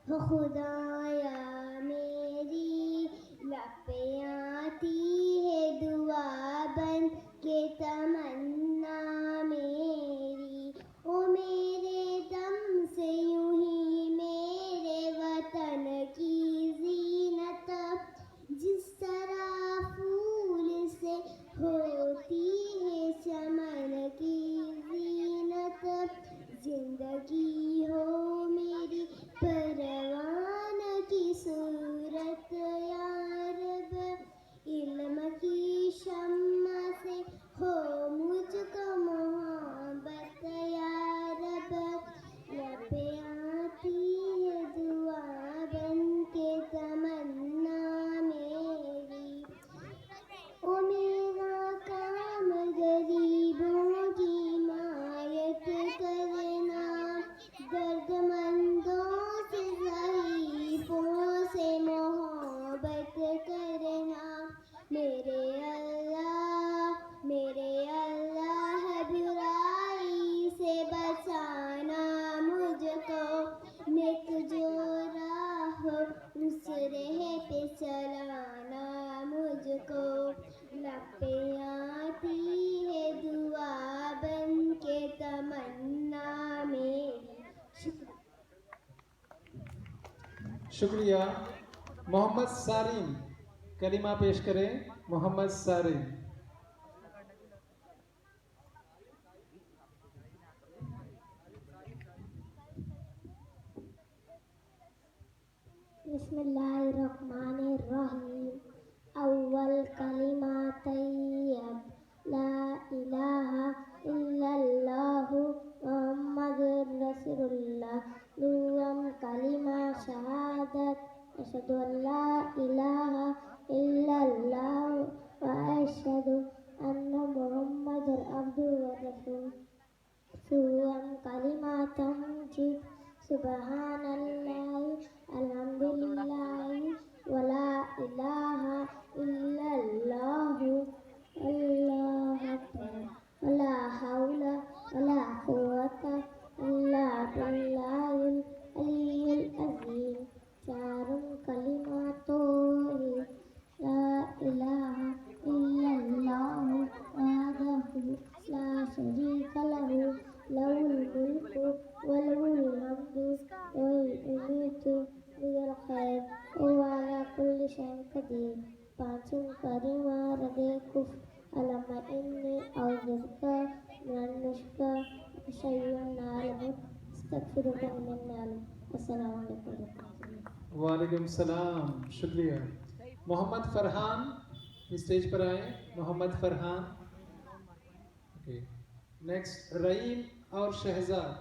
हो खुदाया मेरी लब पे आती है दुआ बन के तमन्ना मेरी। ओ मेरे दम से यूं ही मेरे वतन की जीनत जिस तरह फूल से होती है चमन की जीनत, जिंदगी हो मेरी परवान की सूरत या रब, इल्म की शम्मा से हो मुझको मोहब्बत या रब, लब पे आती है दुआ बन के तमन्ना मेरी। ओ मेरा काम गरीबों की मायत करना, दर्दमंदों से ज़ईफ़ों से मोहब्बत करना। मेरे अल्लाह बुराई से बचाना मुझको, नेक जो राह उस राह पे चलाना मुझको, लब पे आती है दुआ बन के तमन्ना मेरी। शुक्रिया। मोहम्मद सारिम कलिमा पेश करें। मोहम्मद सारिम। बिस्मिल्लाहिर्रहमानिर्रहीम। अव्वल कलिमा तैयब ला इलाहा इल्लल्लाहु मुहम्मदुर रसूलुल्लाह। दुआम कलिमा शहादत अशहदु अल्ला इलाहा इल्लल्लाह व अशहदु अन्ना मुहम्मदुर अब्दुहु व रसूलुहु। सुअम कलिमा तमजीद सुबहानल्लाहि अल्हम्दुलिल्लाहि वला इलाहा इल्लल्लाहु अल्लाहु अकबर वला हौला वला कुव्वता इल्ला बिल्लाहिल अलिय्यिल अज़ीम। चारुम कलिमा तौहीद ला इलाहा इल्लल्लाहु वहदहु ला शरीका लहु लहुल मुल्कु व लहुल हम्दु व युमीतु बिल खैर व हुवा अला कुल्लि शैइन क़दीर। पांचम कलिमा रदे कुफ्र अल्लाहुम्मा इन्नी औज़ुबिका मिनन मुश्रिका व शय्यिन नालमुत अस्तग़फिरुका मिनन नालम। अस्सलामु अलैकुम व रहमतुल्लाह। वालेकुम सलाम। शुक्रिया। मोहम्मद फरहान स्टेज पर आए। मोहम्मद फरहान। ओके, नेक्स्ट रहीम और शहजाद।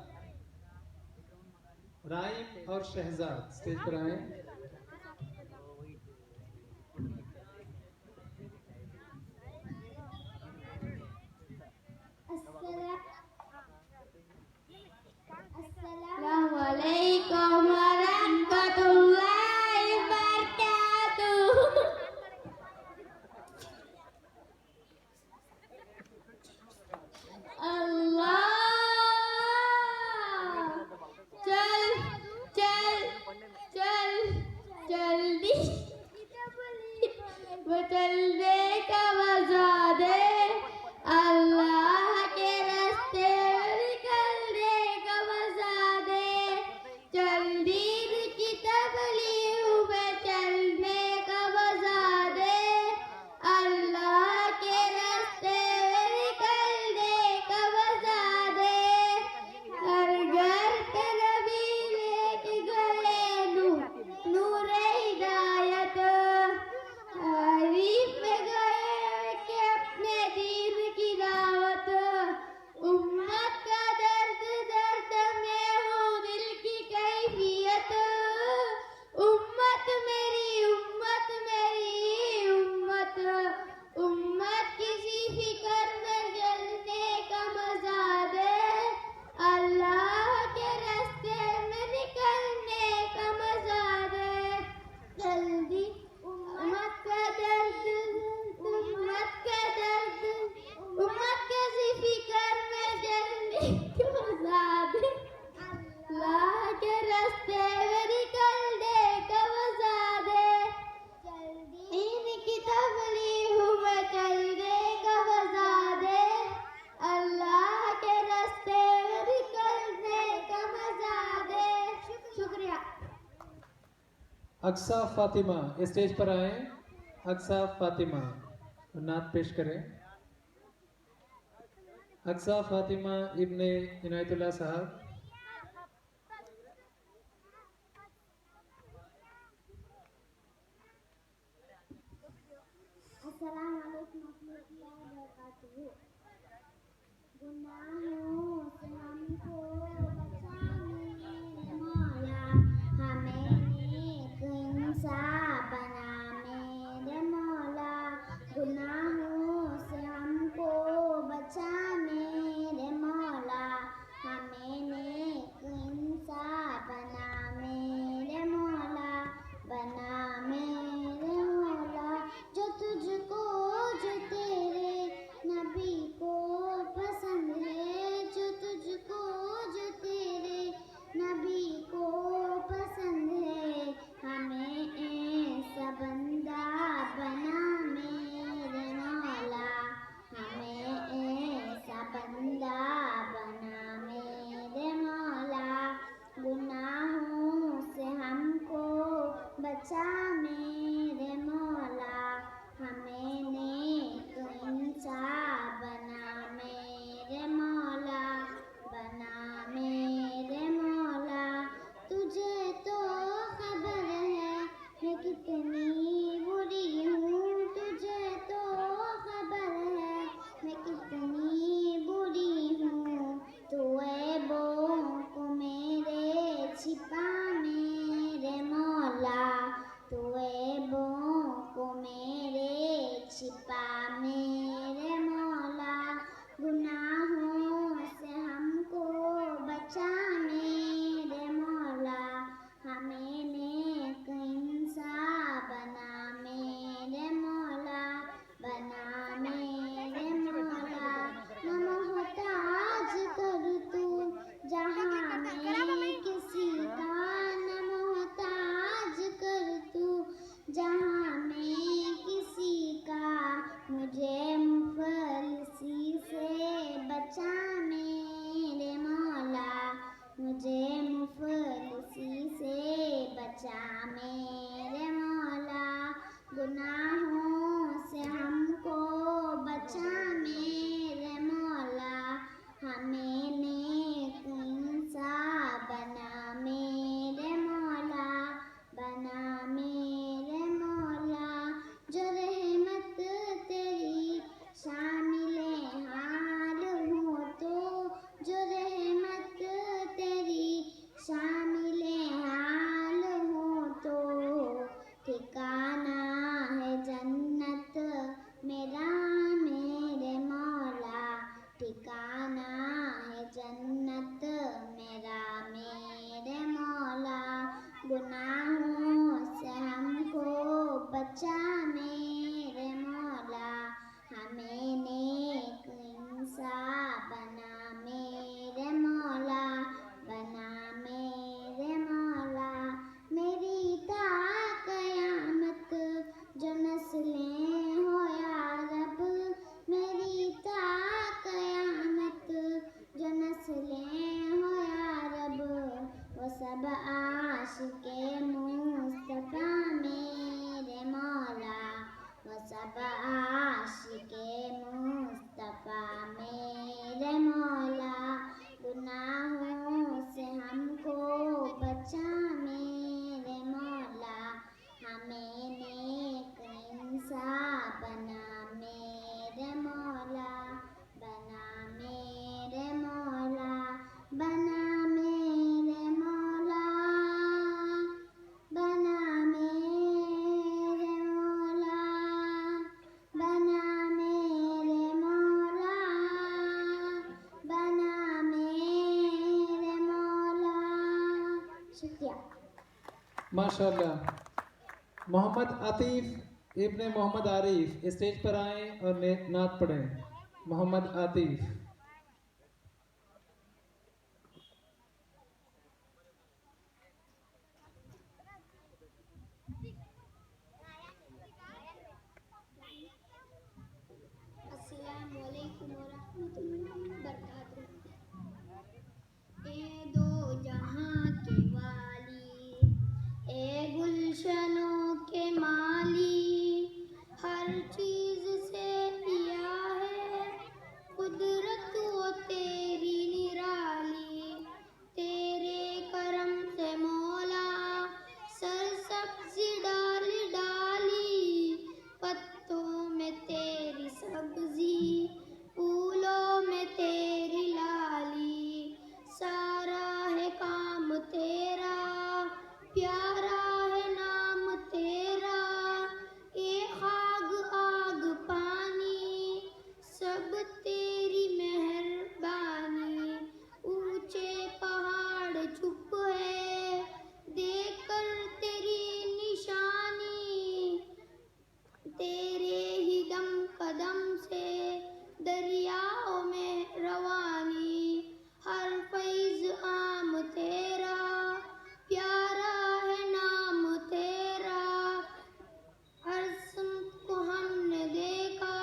राइम और शहजाद स्टेज पर आए। अस्सलामु अलैकुम व रहमतुल्लाहि व बरकातुहू। अल्लाह चल चल चल अक्सा फातिमा स्टेज पर आए। अक्सा फातिमा नात पेश करें। अक्सा फातिमा इब्ने इनायतुल्लाह साहब। अस्सलाम वालेकुम रहमतुल्लाहि व बरकातुहू। गुनाहों से हमको बचाने मौला, हमें नेक इंसान बना मेरे मौला। गुनाहों से हमको बचा मेरे मौला, हमें नेक इंसान बना मेरे मौला, बना मेरे मौला। जो तुझको जो तेरे नबी को पसंद है, जो तुझको जो तेरे नबी को पसंद है, हमें ऐसा बंदा बना मेरे मौला, हमें ऐसा बंदा बना मेरे मौला। गुनाहों से हमको बचा मेरे मौला, हमें नेक इंसान बना मेरे मौला, बना मेरे मौला। तुझे तो खबर है मैं कितनी बुरी हूँ, तुझे तो खबर है मैं कितनी बुरी हूँ। तू ऐबों को मेरे छिपा मेरे मौला, तू ऐबों को मेरे छिपा मेरे मौला। गुनाहों से हमको बचा मेरे मौला, हमें नेक इंसान बना मेरे मौला, बना मेरे मौला। न मोहताज कर तू जहाँ में किसी का, न मोहताज कर तू जहाँ में किसी का। मुझे मुफलिसी से बचा मेरे मौला, मुझे मुफलिसी से बचा मेरे मौला। गुनाहों से हमको बचा मेरे मौला, हमें नेक इंसान बना मेरे मौला, बना मेरे मौला। जो रहमत तेरी शामिले हाल हो तो, जो रहमत तेरी शामिले हाल हो तो, ठिकाना है जन्नत मेरा मेरे मौला, ठिकाना है जन्नत मेरा मेरे मौला। गुनाहों से हमको बचा मेरे मौला, हमें नेक इंसान बना मेरे मौला, बना मेरे मौला। मेरी ता कयामत जो नस्लें हो या रब, मेरी ता कयामत जो नस्लें हो या रब, वो सब आशिके मुस्तफा मेरे मौला, वो सब आशिके मुस्तफा मेरे मौला। गुनाहों से हमको बचा मेरे मौला, हमें नेक इंसान बना मेरे मौला, बना मेरे मौला, बना मेरे मौला, बना मेरे मौला, बना मेरे मौला, बना मेरे मौला। शुक्रिया। माशाल्लाह। मोहम्मद आतिफ इब्ने मोहम्मद आरिफ स्टेज पर आए और नात पढ़ें। मोहम्मद आतिफ। अस्सलाम वालेकुम व रहमतुल्लाहि व बरकातुहू। ए दो जहां के वाली, ए गुलशन प्यारा है नाम तेरा, एक आग आग पानी, सब तेरी मेहरबानी। ऊंचे पहाड़ चुप है, देखकर तेरी निशानी, तेरे ही दम कदम से दरियाओं में रवानी। हर फैज आम तेरा, प्यारा है नाम तेरा, हर सुमत को हमने देखा,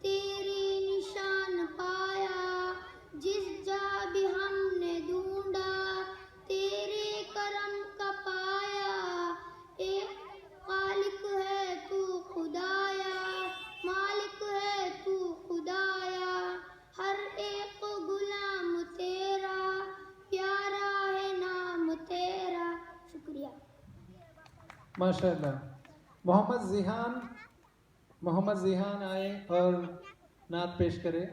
तेरी निशान पाया। जिस जा भी हमने ढूंढा, तेरे करम का पाया। एक खालिक है तू खुदाया, मालिक है तू खुदाया, हर एक गुलाम तेरा, प्यारा है नाम तेरा। शुक्रिया। माशाल्लाह। मोहम्मद जिहान आए और नात पेश करें।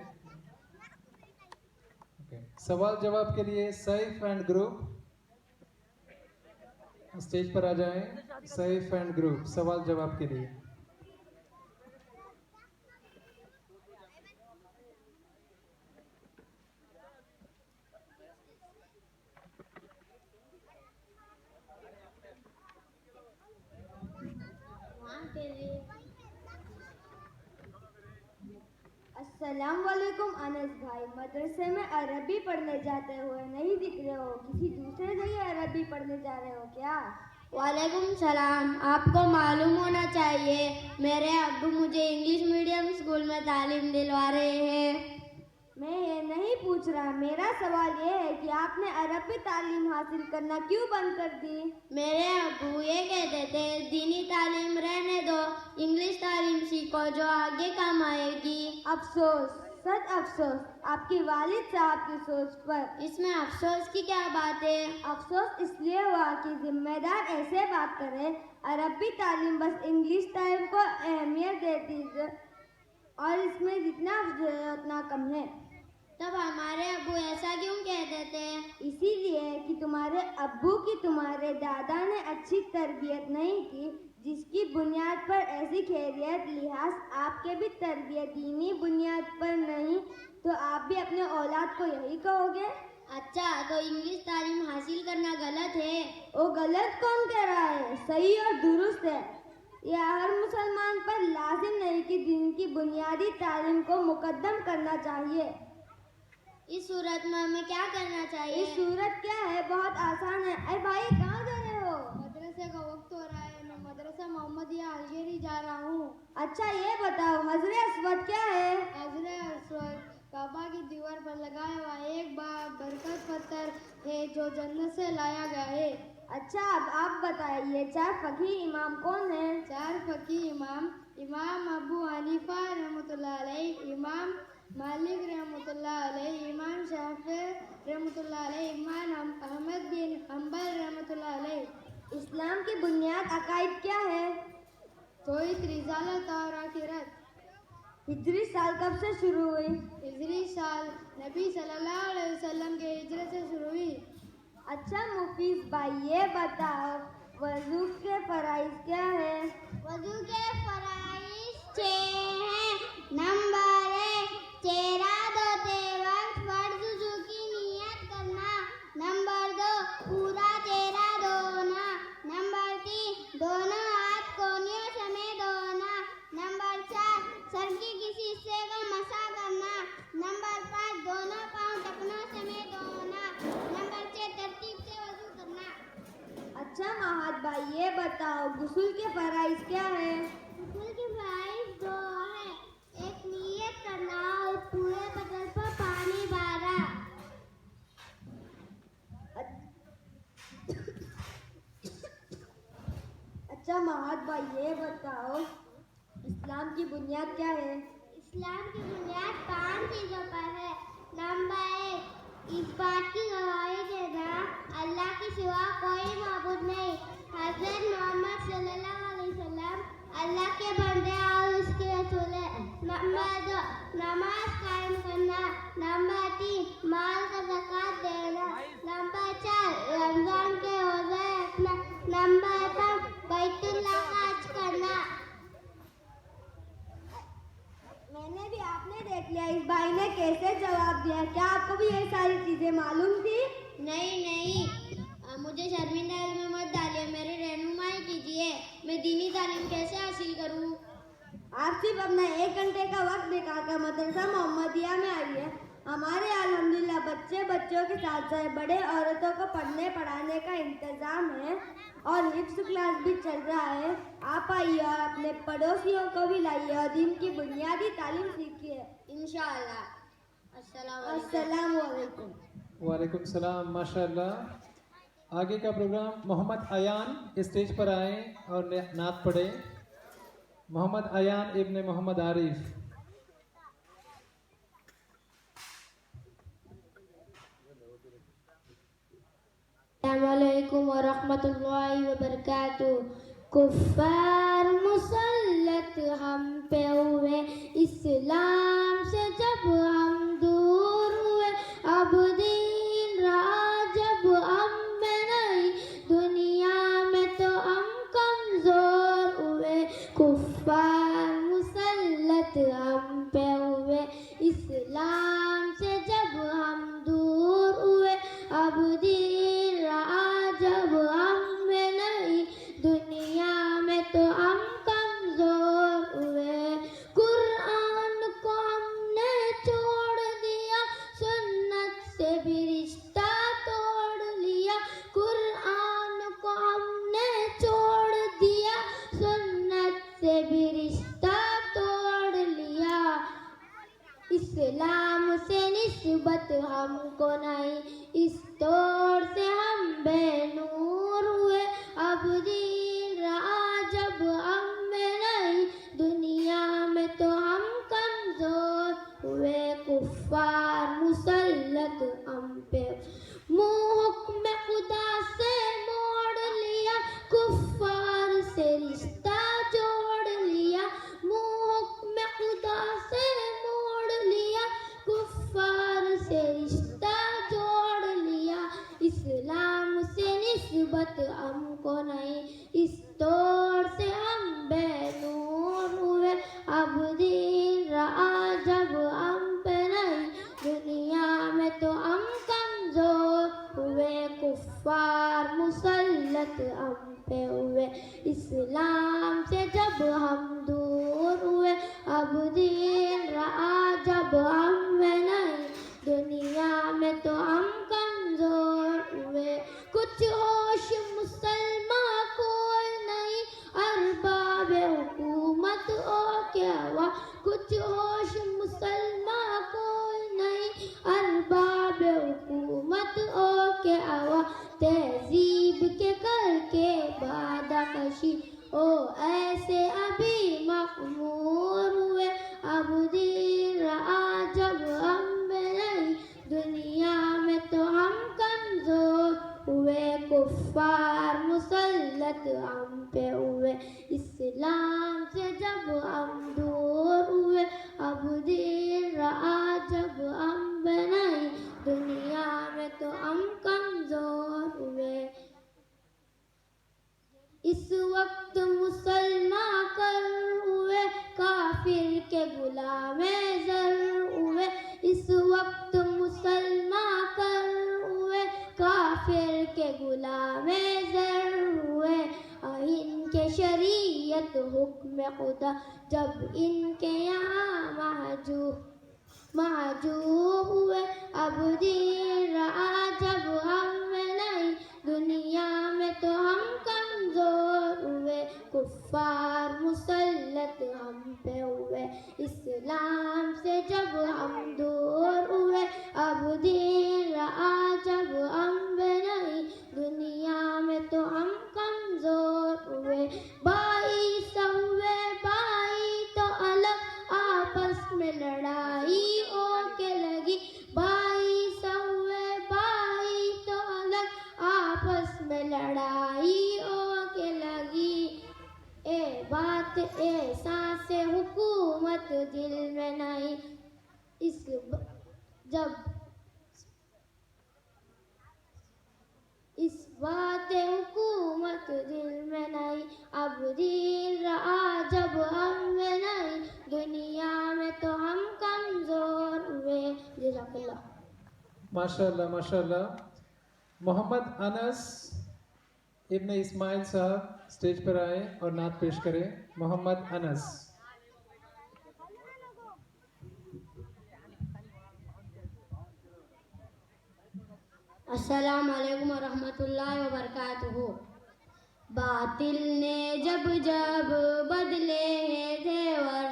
सवाल जवाब के लिए सैफ एंड ग्रुप स्टेज पर आ जाएं। सैफ एंड ग्रुप सवाल जवाब के लिए। अस्सलाम वालेकुम अनस भाई, मदरसे में अरबी पढ़ने जाते हुए नहीं दिख रहे हो, किसी दूसरे जगह अरबी पढ़ने जा रहे हो क्या? वालेकुम सलाम। आपको मालूम होना चाहिए मेरे अब्बू मुझे इंग्लिश मीडियम स्कूल में तालीम दिलवा रहे हैं। मैं ये नहीं पूछ रहा, मेरा सवाल ये है कि आपने अरबी तालीम हासिल करना क्यों बंद कर दी? मेरे अब्बू ये कहते थे दीनी तालीम रहने दो, इंग्लिश तालीम सीखो जो आगे काम आएगी। अफसोस, सच अफसोस आपके वालिद साहब की सोच पर। इसमें अफसोस की क्या बात है? अफसोस इसलिए हुआ कि जिम्मेदार ऐसे बात करे, अरबी तालीम बस इंग्लिश तालीम को अहमियत देती है और इसमें जितना अफजल है उतना कम है। तब हमारे अब्बू ऐसा क्यों कहते थे? इसीलिए कि तुम्हारे अब्बू की तुम्हारे दादा ने अच्छी तरबियत नहीं की, जिसकी बुनियाद पर ऐसी खैरियत लिहाज आपके भी तरबियत दीनी बुनियाद पर नहीं, तो आप भी अपने औलाद को यही कहोगे? अच्छा, तो इंग्लिश तालीम हासिल करना गलत है? वो गलत कौन कह रहा है, सही और दुरुस्त है। यह हर मुसलमान पर लाजिम नहीं कि दिन की बुनियादी तालीम को मुकद्दम करना चाहिए। इस सूरत में हमें क्या करना चाहिए? इस सूरत क्या है, बहुत आसान है। अरे भाई कहाँ जा रहे हो? मदरसे का वक्त हो रहा है, मैं मदरसा मोहम्मदिया अलगेरी जा रहा हूँ। अच्छा ये बताओ, हजरे अस्वद क्या है? हजरे अस्वद काबा की दीवार पर लगाया हुआ एक बरकत पत्थर है जो जन्नत से लाया गया है। अच्छा अब आप बताइए, 4 फकीह इमाम कौन है? 4 फकीह इमाम, इमाम अबू हनीफा रहमतुल्लाह अलैह, इमाम मालिक रहमतुल्लाह अलैह, इमाम शाफी रहमतुल्लाह अलैह, इमाम अहमद बिन हंबल रहमतुल्लाह अलैह। इस्लाम की बुनियाद अकाइद क्या है? तौहीद, रिसालत और आखिरत। हिजरी साल कब से शुरू हुई? हिजरी साल नबी सल्लल्लाहु अलैहि वसल्लम के हिजरत से शुरू हुई। अच्छा मुफीस भाई ये बताओ, वजू के फराइज क्या है? वजू के फराइज 6 हैं। नंबर 1, चेहरा धोते वक्त फर्ज वजू की नियत करना। नंबर 2, पूरा चेहरा धोना। नंबर 3, दोनों हाथ कोहनियों समेत धोना। नंबर 4, सर के किसी हिस्से का मसा करना। नंबर 5, दोनों पांव टखनों समेत धोना। नंबर 6, तरतीब से वजू करना। अच्छा महाद भाई ये बताओ, गुस्ल के फराइज क्या है? गुस्ल के फराइज 2 हैं। एक नियत करना और पूरे बदन पर पानी बहाना। अच्छा महाद भाई ये बताओ, इस्लाम की बुनियाद क्या है? इस्लाम की बुनियाद 5 चीजों पर है। नंबर 1, इस बात की गवाही देना अल्लाह के सिवा कोई माबूद नहीं, हज़रत मोहम्मद सल्लल्लाहु अलैहि वसल्लम अल्लाह के बंदे और उसके रसूल हैं। नंबर 2, नमाज कायम करना। नंबर 3, माल का ज़कात देना। नंबर 4, रमजान के रोज़े रखना। देख लिया, इस भाई ने कैसे जवाब दिया। क्या आपको भी ये सारी चीजें मालूम थी? नहीं, मुझे शर्मिंदा में मत डालिए, मेरी रहनुमाई कीजिए। मैं दीनी तालीम कैसे हासिल करूं? आप सिर्फ अपना 1 घंटे का वक्त निकालकर मदरसा मोहम्मदिया में आइए। हमारे यहाँ अल्हम्दुलिल्लाह बच्चों के साथ साथ बड़े औरतों को पढ़ने पढ़ाने का इंतजाम है और हिफ्ज़ क्लास भी चल रहा है। आप आइए और अपने पड़ोसियों को भी लाइए और दिन की बुनियादी तालीम सीखिए इंशाअल्लाह। अस्सलाम वालेकुम। वालेकुम सलाम। माशाल्लाह। आगे का प्रोग्राम मोहम्मद अयान स्टेज पर आए और नात पढ़े। मोहम्मद अयान इब्ने मोहम्मद आरिफ। अस्सलामुअलैकुम वरहमतुल्लाहि वबरकातुह। कुफ्फार मुसल्लत हम पे हुए, इस्लाम से जब हम दूर हुए, अब दीन रहा जब हम में नहीं, दुनिया में तो हम कमजोर हुए। कुफ्फार मुसल्लत हम पे हुए, इस्लाम से जब हम दूर हुए, अब दीन रहा जब हम में नहीं, दुनिया में तो हम कमजोर हुए। कुरान को हमने छोड़ दिया, सुन्नत से भी रिश्ता तोड़ लिया। कुरान को हमने छोड़ दिया, सुन्नत से भी रिश्ता तोड़ लिया। इस्लाम से निस्बत हमको नहीं, इस तौर से हम बेनूर हुए। अब दीन रहा जब हम में नहीं, दुनिया में तो हम कमजोर हुए। कुफ्फार मुसल्लत हम पे, मुँह हुक्म खुदा से मोड़ लिया, कुफ्फार से रिश्ता जोड़ लिया। मुँह हुक्म खुदा से मोड़ लिया, कुफ्फार से रिश्ता जोड़ लिया। इस्लाम से निस्बत हमको नहीं, इस तौर से हम बेनूर हुए। अब दीन रहा जब हम पे नहीं, दुनिया में तो हम कमजोर हुए। कुफ्फार मुसल्लत हम पे हुए, इस्लाम से जब हम दूर हुए, अब दीन रहा जब हम में नहीं, दुनिया में तो हम कमजोर हुए। कुछ होश मुसलमान कोई नहीं, अरबाब हुकूमत ओ क्या हुआ। कुछ होश मुसलमान कोई नहीं, अरबाब हुकूमत ओ क्या हुआ। तहजीब के करके बादाकशी, ओ ऐसे अभी मखमूर हुए। अब दीन रहा जब हम में नहीं, दुनिया में तो हम कमजोर हुए। कुफ्फार मुसल्लत हम पे हुए, इस्लाम से जब हम दूर हुए। अब दीन रहा जब हम में नहीं, दुनिया में तो हम कमजोर हुए। इस वक्त मुसलमान कर हुए, काफिर के गुलामे ज़र हुए। इस वक्त मुसलमान कर हुए, काफिर के गुलामे ज़र हुए। इनके शरीयत हुक्म खुदा जब इनके यहाँ महजूब हुए। अब दीन रहा जब हम में नहीं, दुनिया में तो हम कमजोर हुए। कुफ्फार मुसल्लत हम पे हुए, इस्लाम से जब हम दूर हुए। अब दीन रहा जब हम में नहीं, दुनिया में तो हम कमजोर हुए। भाई सहुए भाई तो अलग, आपस में लड़ाई ओ के लगी। भाई सहुए भाई तो अलग, आपस में लड़ाई ओ के लगी। ए बात एहसास हुकूमत दिल में नहीं, इस बात हुकूमत दिल में नहीं। अब दीन रहा जब हम में नहीं, दुनिया में तो हम कमजोर माशाल्लाह माशाल्लाह। मोहम्मद अनस इब्ने इस्माइल साहब स्टेज पर आए और नात पेश करें। मोहम्मद अनस। अस्सलाम वालेकुम वरहमतुल्लाहि वबरकातुहू। बातिल ने जब जब बदले हैं तेवर,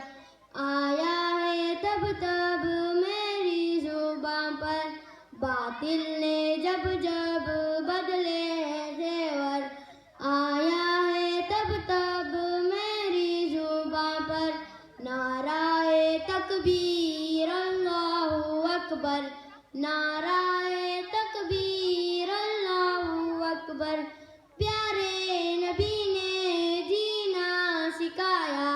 आया है तब तब मेरी जुबां पर। बातिल ने जब जब बदले हैं तेवर, आया है तब तब मेरी जुबां पर। नाराए तकबीर अल्लाहु अकबर, नाराए तकबीर अल्लाहु अकबर। प्यारे नबी ने जीना सिखाया,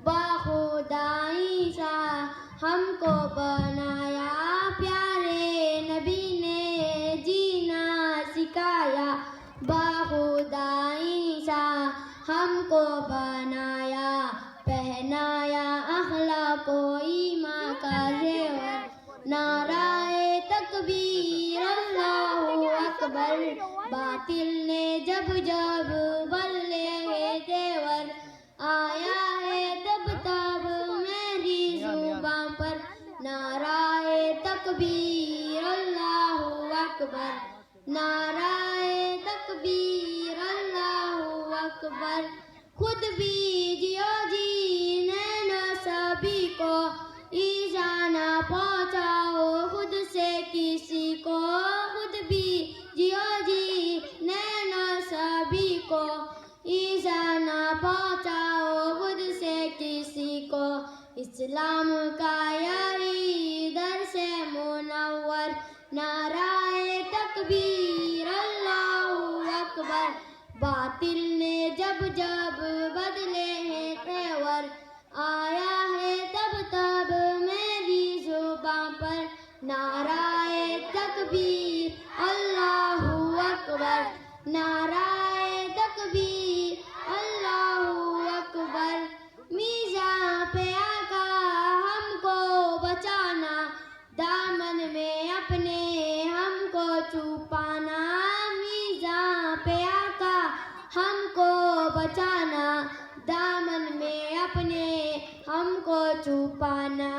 बाखुदाई सा हमको बनाया। प्यारे नबी ने जीना सिखाया, बाखुदाई सा हमको बनाया। पहनाया अखलाको ईमान का जेवर, नाराए तकबीर अल्लाहु अकबर। बातिल ने जब जब बदले हैं तेवर, आया है तब तब मेरी जुबां पर। नाराए तकबीर अल्लाहु अकबर, नाराए तकबीर अल्लाहु अकबर। खुद भी जियो जी नैनो सभी को, ईजा ना पहुँचाओ खुद से किसी को। खुद भी जियो जी नैनो सभी को, ईजा ना पहुँचाओ खुद से किसी को। इस्लाम का यही दर्स है मुनव्वर, नाराए तकबीर अल्लाहु अकबर। बातिल ने जब जब बदले हैं तेवर, आया है तब तब मेरी जुबां पर। नाराए तकबीर अल्लाहु अकबर, नाराए तकबीर अल्लाहु अकबर। मीज़ां पे आका हमको बचाना, दामन में अपने हमको छुपाना। मीज़ां पे आका हमको बचाना, दामन में अपने हमको छुपाना।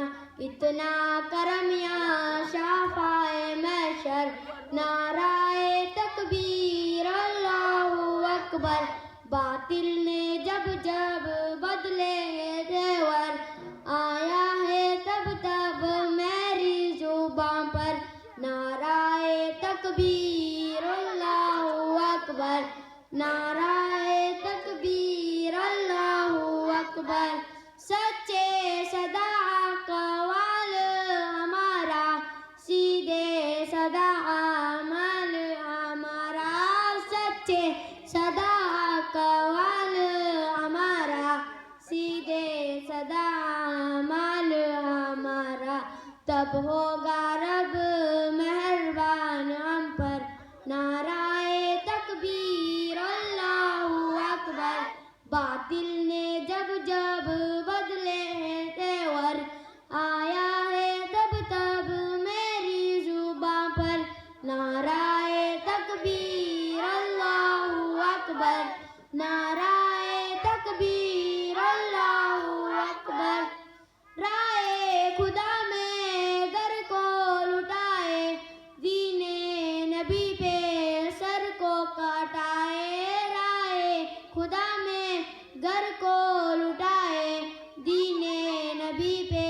इतना करम या शाफाए महशर, नाराए तकबीर अल्लाहु अकबर। बातिल ने जब जब बदले तेवर, आया है तब तब मेरी जुबां पर। नाराए तकबीर अल्लाहु अकबर, नाराए तकबीर अल्लाहु अकबर। सच्चे सदा कवाल हमारा, सीधे सदा अमल हमारा। सच्चे सदा कवाल हमारा, सीधे सदा अमल हमारा। तब होगा रब मेहरबान हम पर, नाराए तकबीर अल्लाहु अकबर। बातिल ने जब जब बदले हैं तेवर, आया है तब तब मेरी जुबां पर। नाराए तकबीर अल्लाहु अकबर, नाराए तकबीर अल्लाहु अकबर। राए खुदा में घर को लुटाए, दीने नबी पे सर को कटाए। राए खुदा में घर को लुटाए, दीने नबी पे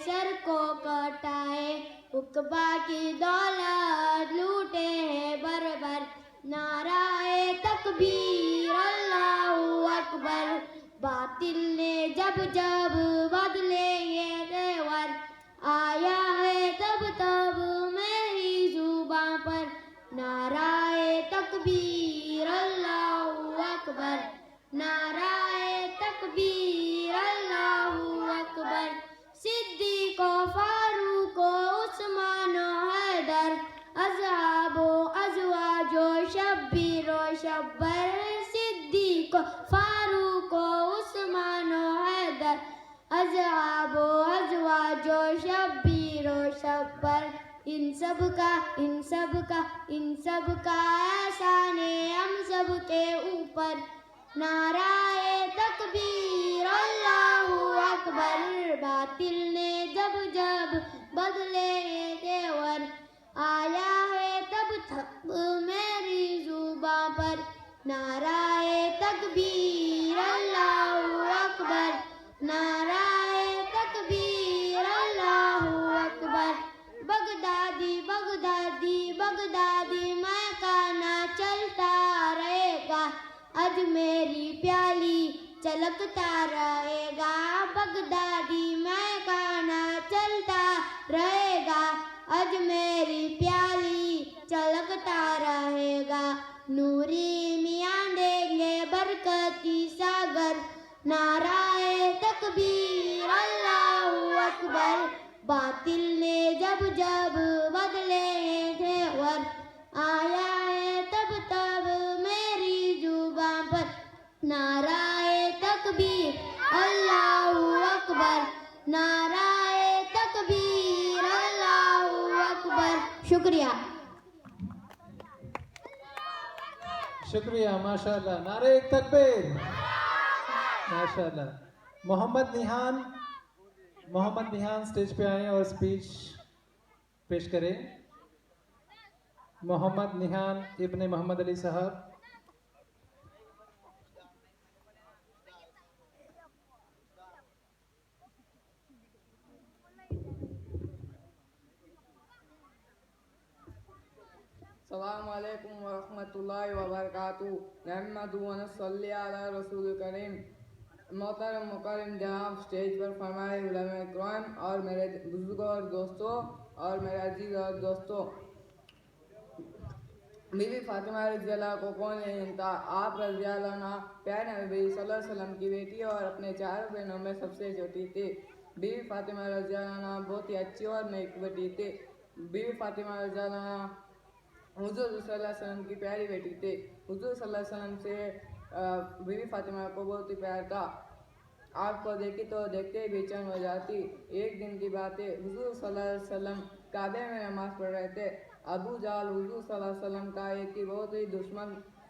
सर को कटाए। उकबा की दौलत लूटे हैं बरबर, नाराए तकबीर अल्लाहु अकबर। बातिल ने जब जब बदले ये तेवर, आया है तब तब मेरी जुबां पर। नाराए तकबीर अल्लाहु अकबर, नाराए तकबीर अल्लाहु अकबर। सिद्दीक़ फारूक उस्मान हैदर, असहाबो अज़वाजो शब्बीरो शब्बर। सिद्दीक़ फारूक उस्मान हैदर, असहाबो अज़वाजो शब्बीरो शब्बर। इन सब का एहसान है हम सब के ऊपर। नाराए तकबीर अल्लाहू अकबर। बातिल ने जब जब बदले ये तेवर, आया है तब मेरी जुबां पर। नाराए तकबीर अल्लाहू अकबर, नाराए तकबीर Allahu Akbar. Baghdadi Baghdadi Baghdadi मैं गाना चलता रहेगा, अजमेरी प्याली चलकता रहेगा। बगदादी मैं गाना चलता रहेगा, अजमेरी प्याली चलकता रहेगा। नूरी मियाँ देंगे बरकती सागर, नाराए तकबीर अल्लाहू अकबर। बातिल ने जब जब बदले थे वर, आया है तब तब मेरी जुबां पर। नाराए तकबीर अल्लाहू अकबर, नाराए तकबीर अल्लाहू अकबर। शुक्रिया। शुक्रिया, माशाल्लाह। नारे तकबीर, माशाल्लाह। मोहम्मद निहान स्टेज पे आए और स्पीच पेश करें। मोहम्मद निहान इब्ने मोहम्मद अली साहब। अस्सलामु अलैकुम व रहमतुल्लाहि व बरकातुहू। नहमदुहु व नसल्ली अला रसूलिल करीम। मोहतरम मुकर्रम जनाब, स्टेज पर फरमाए उलमाए इकराम और मेरे बुजुर्गों और दोस्तों और मेरे अजीज और दोस्तों, बीबी फातिमा रज़ियल्लाहु को कौन नहीं जानता। आप रज़ियल्लाहु अन्हा प्यारे नबी सल्लल्लाहु अलैहि वसल्लम की बेटी और अपने चारों बहनों में सबसे छोटी थी। बीबी फातिमा रज़ियल्लाहु अन्हा बहुत ही अच्छी और नेक बेटी थी। बीबी फातिमा रज़ियल्लाहु अन्हा हुज़ूर सल्लल्लाहु अलैहि वसल्लम की प्यारी बेटी थी। हुज़ूर सल्लल्लाहु अलैहि वसल्लम से बीबी फातिमा को बहुत ही प्यार था। आपको देखी तो देखते ही बेचैन हो जाती। एक दिन की बात है, हुज़ूर सल्लल्लाहु अलैहि वसल्लम काबे में नमाज पढ़ रहे थे। अबू जाल हुज़ूर सल्लल्लाहु अलैहि वसल्लम का एक ही बहुत ही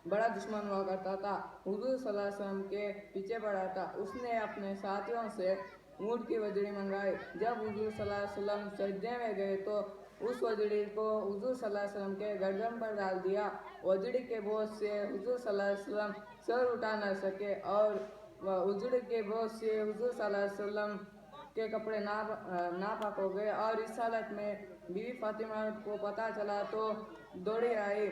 बड़ा दुश्मन हुआ करता था। हुज़ूर सल्लल्लाहु अलैहि वसल्लम के पीछे पड़ा था। उसने अपने साथियों से ऊँट की वजड़ी मंगाई। जब हुज़ूर सल्लल्लाहु अलैहि वसल्लम सजदे में गए तो उस वजड़ी को हुज़ूर सल्लल्लाहु अलैहि वसल्लम के गर्दन पर डाल दिया। वजड़ी के बोझ से हुज़ूर सल्लल्लाहु अलैहि वसल्लम सर उठा न सके और वजड़ी के बोझ से हुज़ूर सल्लल्लाहु अलैहि वसल्लम के कपड़े नापाक हो गए। और इस हालत में बीवी फातिमा को पता चला तो दौड़ी आई।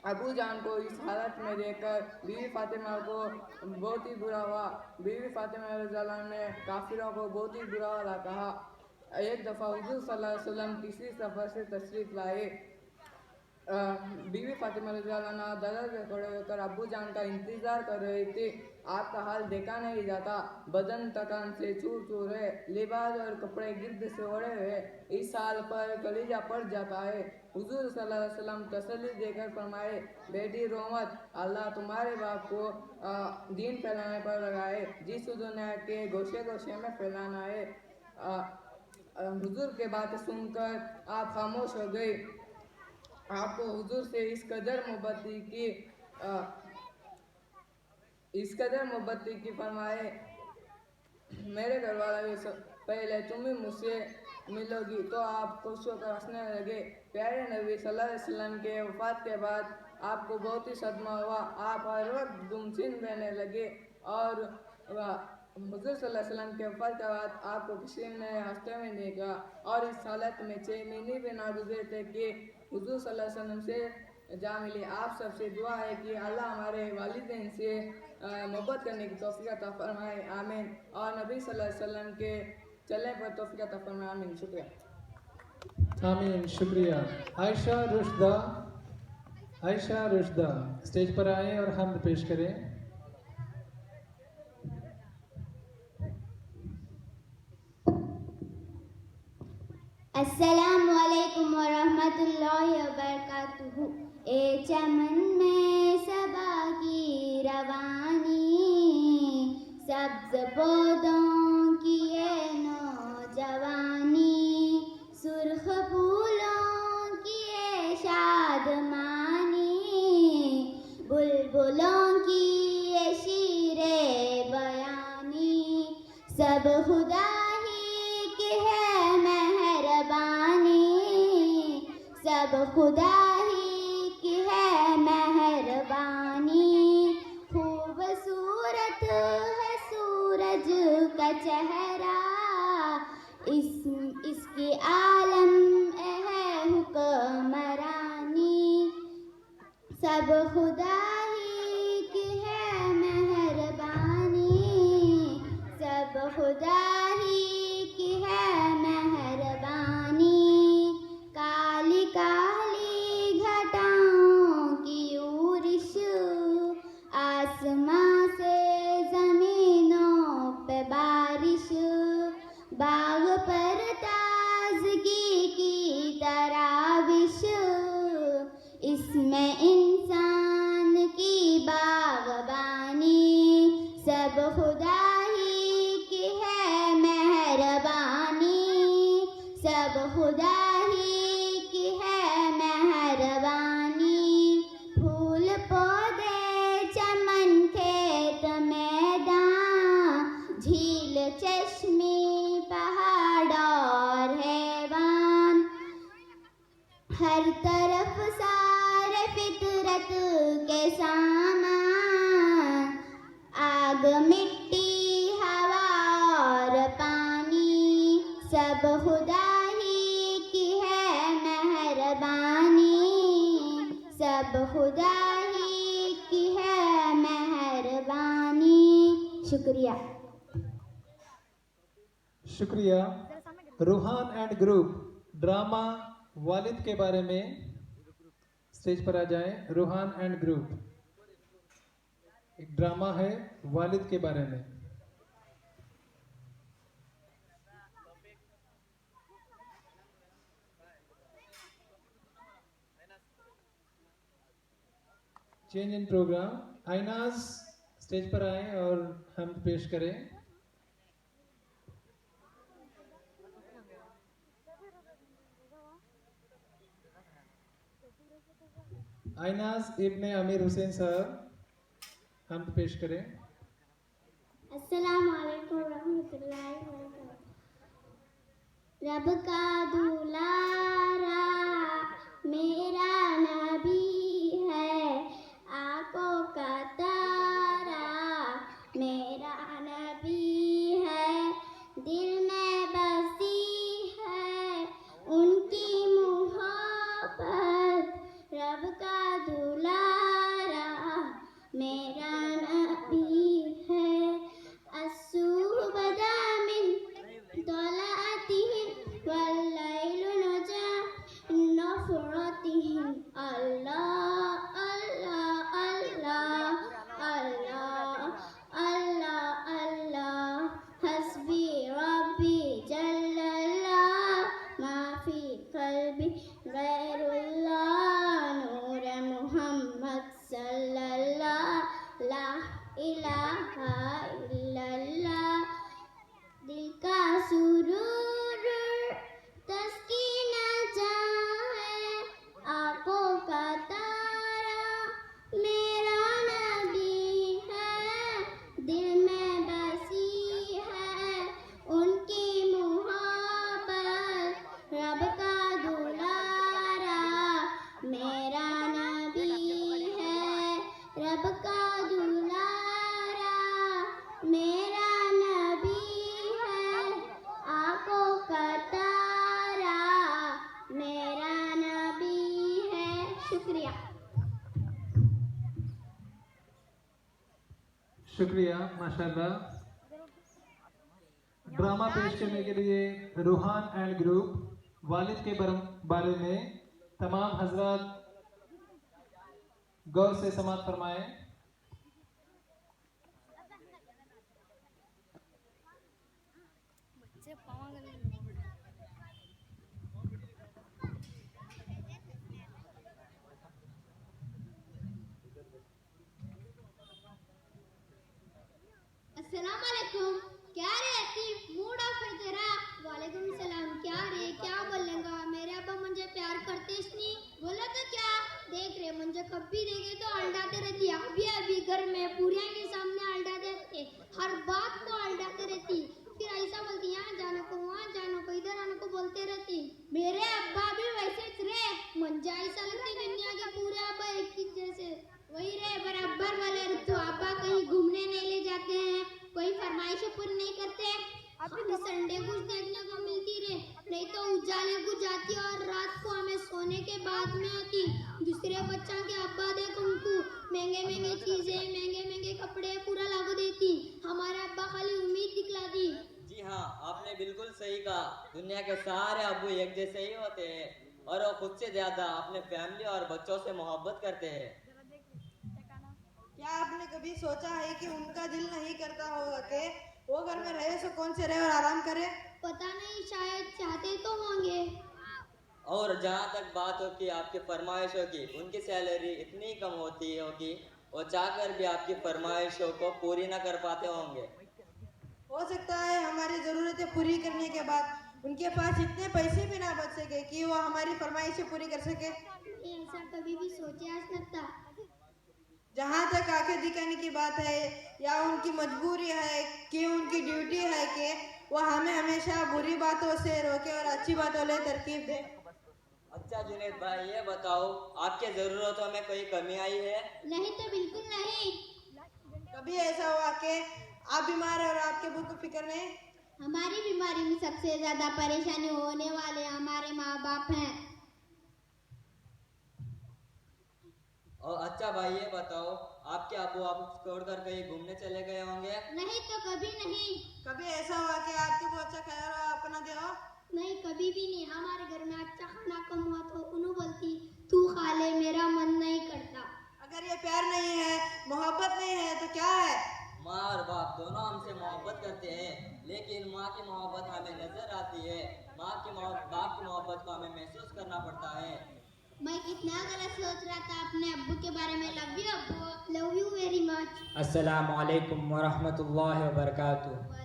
अबू जान को इस हालत में देखकर बीवी फातिमा को बहुत ही बुरा हुआ। बीवी फातिमा रज़ियल्लाहु अन्हा ने काफिरों को बहुत ही बुरा वाला कहा। एक दफ़ा हुज़ूर सल्लल्लाहु अलैहि वसल्लम किसी सफ़र से तशरीफ़ लाए। बीवी फातिमा रज़ियल्लाहु अन्हा दरवाज़े पे खड़े होकर अबू जान का इंतज़ार कर रही थी। आपका हाल देखा नहीं जाता, बदन थकान से चूर चूर है, लिबास और कपड़े गिद्द से ओढ़े हुए। इस हाल पर कलीजा पड़ जाता है। हुज़ूर सल्लल्लाहु अलैहि वसल्लम तसल्ली देकर फरमाए, बेटी रो मत, अल्लाह तुम्हारे बाप को दीन फैलाने पर लगाए जिस दुनिया के गोशे गोशे में फैलाना है। हुज़ूर के बात सुनकर आप खामोश हो गए। आपको हुज़ूर से इस कदर मोहब्बत की फरमाए, मेरे घर वाला भी पहले तुम ही मुझसे मिलोगी। तो आप खुश होकर हंसने लगे। प्यारे नबी सल्लल्लाहु अलैहि वसल्लम के वफ़ात के बाद आपको बहुत ही सदमा हुआ। आप हर वक्त गुमसिन रहने लगे और हुज़ूर सल्लल्लाहु अलैहि वसल्लम के वफ़ात के बाद आपको किसी ने हंसते हुए नहीं देखा। और इस हालत में 6 महीने भी ना गुजरे थे कि हुज़ूर सल्लल्लाहु अलैहि वसल्लम से जा मिली। आप सबसे दुआ है कि अल्लाह हमारे वालिदैन से मोहब्बत करने की तौफीक अता फरमाए, आमीन। और नबी सल्लल्लाहु अलैहि वसल्लम के चलने पर तौफीक अता फरमाए, आमीन। शुक्रिया। आमीन, शुक्रिया। आयशा रुशदा स्टेज पर आए और हमद पेश करें। अस्सलामु अलैकुम व रहमतुल्लाहि व बरकातुहू। ए चमन में सबा की रवानी, सब्ज़ पौधों की ये नौजवानी, सुर्ख फूलों बुलबुलों की ये शीरे बयानी सब खुदा ही की है मेहरबानी, सब खुदा ही की है मेहरबानी। खूबसूरत है सूरज का चेहरा, इसके आलम है हुक्मरानी, सब खुदा ही की है मेहरबानी, सब खुदा ही की है मेहरबानी। काली काली घटाओं की ऊरिश आसमां से जमीनों पे बारिश, बाग पर ताजगी की तराविश, इसमें इंसान की बागबानी, सब खुदा ही की है मेहरबानी, सब खुदा ही की है मेहरबानी। फूल पौधे चमन खेत मैदान, झील चश्मे पहाड़ और हैवान, हर तरफ सारे फितरत के सामान, आग मिट्टी हवा और पानी, सब खुदा ही की है मेहरबानी, सब खुदा ही की है मेहरबानी। शुक्रिया। शुक्रिया। रूहान एंड ग्रुप ड्रामा वालिद के बारे में स्टेज पर आ जाएं। रूहान एंड ग्रुप एक ड्रामा है वालिद के बारे में। Change in program. Ainaz stage पर आए और हम पेश करें। आइनाज इब्ने अमीर हुसैन साहब हम पेश करें। अस्सलाम वालेकुम रहमतुल्लाहि व बरकातहू। रब का दुलारा मेरा नबी है, आंखों का तारा मेरा नबी है, दिल में बसी है उनकी मोहब्बत, रब का दुलारा मेरा नबी है। अस्सुबदा मिन तलाअतिहिम वल्लैलु नजा नफरतिहिम, अल्लाह अल्लाह अल्लाह अल्लाह अल्लाह अल्लाह हस्बी रब्बी जल्लल्लाह मा फी क़ल्बी गैरुल्लाह, नूर मुहम्मद सल्लल्लाह ला इलाहा इल्लल्लाह, दिल का सुरूर तस्कीना चाहे, आंखों का तारा मेरा नबी है, दिल में बसी है उनकी मोहब्बत, रब का दुलारा मेरा नबी है, रब का दुलारा मेरा नबी है, आंखों का तारा मेरा नबी है। शुक्रिया। शुक्रिया, माशाल्लाह। ड्रामा पेश करने के लिए रूहान एंड ग्रुप वालिद के बारे में तमाम हजरात गौर से समाअत फरमाएं। अस्सलाम वालेकुम। क्या रे अतीफ, मूड ऑफ है तेरा? वालेकुम सलाम। क्या रे, क्या बोलेगा? मेरे अब्बा मुझे प्यार करते नहीं, बोला तो क्या? देख रहे मुझे कभी देखे तो अंडाते रहती है, अभी घर में पूरियां के सामने अल्टा देते, हर बात को अल्टाते रहती, फिर ऐसा बोलती यहाँ जाने को वहाँ जाने को इधर आने को बोलते रहती। मेरे अब्बा भी वैसे रे, मंजा ऐसा लगती दुनिया के पूरे अब्बा एक ही जैसे वही रे बराबर वाले। तो अब्बा कहीं घूमने नहीं ले जाते हैं, कोई फरमाइश पूरी नहीं करते, संडे कुछ देखने को मिलती रे, नहीं तो उजाले को जाती और रात को हमें सोने के बाद में आती। दूसरे बच्चा के अब्बा देख उनको महंगे महंगे चीजें महंगे महंगे कपड़े पूरा लागू देती, हमारे अब्बा खाली उम्मीद दिखलाती। जी हाँ, आपने बिल्कुल सही कहा। दुनिया के सारे अब्बू एक जैसे ही होते हैं और वो खुद से ज्यादा अपने फैमिली और बच्चों से मोहब्बत करते हैं। क्या आपने कभी सोचा है कि उनका दिल नहीं करता होगा कि वो घर में रहे सो कौन से रहे और आराम करे? पता नहीं, शायद चाहते तो होंगे। और जहाँ तक बात हो कि आपकी फरमाइशों की, उनकी सैलरी इतनी कम होती होगी वो चाहकर भी आपकी फरमाइशों को पूरी ना कर पाते होंगे। हो सकता है हमारी ज़रूरतें पूरी करने के बाद उनके पास इतने पैसे भी ना बच सके कि वो हमारी फरमाइशें पूरी कर सके। ऐसा कभी भी सोचा सकता। जहाँ तक आंखें दिखाने की बात है या उनकी मजबूरी है कि उनकी ड्यूटी है कि वो हमें हमेशा बुरी बातों से रोके और अच्छी बातों ले तरकीब दे। अच्छा जुनेद भाई, ये बताओ आपके जरूरतों में कोई कमी आई है? नहीं तो बिल्कुल नहीं। कभी ऐसा हुआ कि आप बीमार हैं और आपके अब्बू को फिक्र नहीं? हमारी बीमारी में सबसे ज्यादा परेशानी होने वाले हमारे माँ बाप हैं। और अच्छा भाई, ये बताओ आपके अब्बू आपको छोड़कर कहीं घूमने चले गए होंगे? नहीं तो कभी नहीं। कभी ऐसा हुआ कि आपके को अच्छा ख्याल अपना दे हो? नहीं, कभी भी नहीं। हमारे घर में अच्छा खाना कम हुआ तो उन्होंने बोलती तू खा ले, मेरा मन नहीं करता। अगर ये प्यार नहीं है, मोहब्बत नहीं है तो क्या है? माँ और बाप दोनों हमसे मोहब्बत करते हैं, लेकिन माँ की मोहब्बत हमें नजर आती है, बाप की मोहब्बत को हमें महसूस करना पड़ता है। मैं कितना गलत सोच रहा था अपने अब्बू के बारे में। लव यू अब्बू, लव यू वेरी मच। अस्सलाम वालेकुम वरहमतुल्लाहि वबरकातुहू।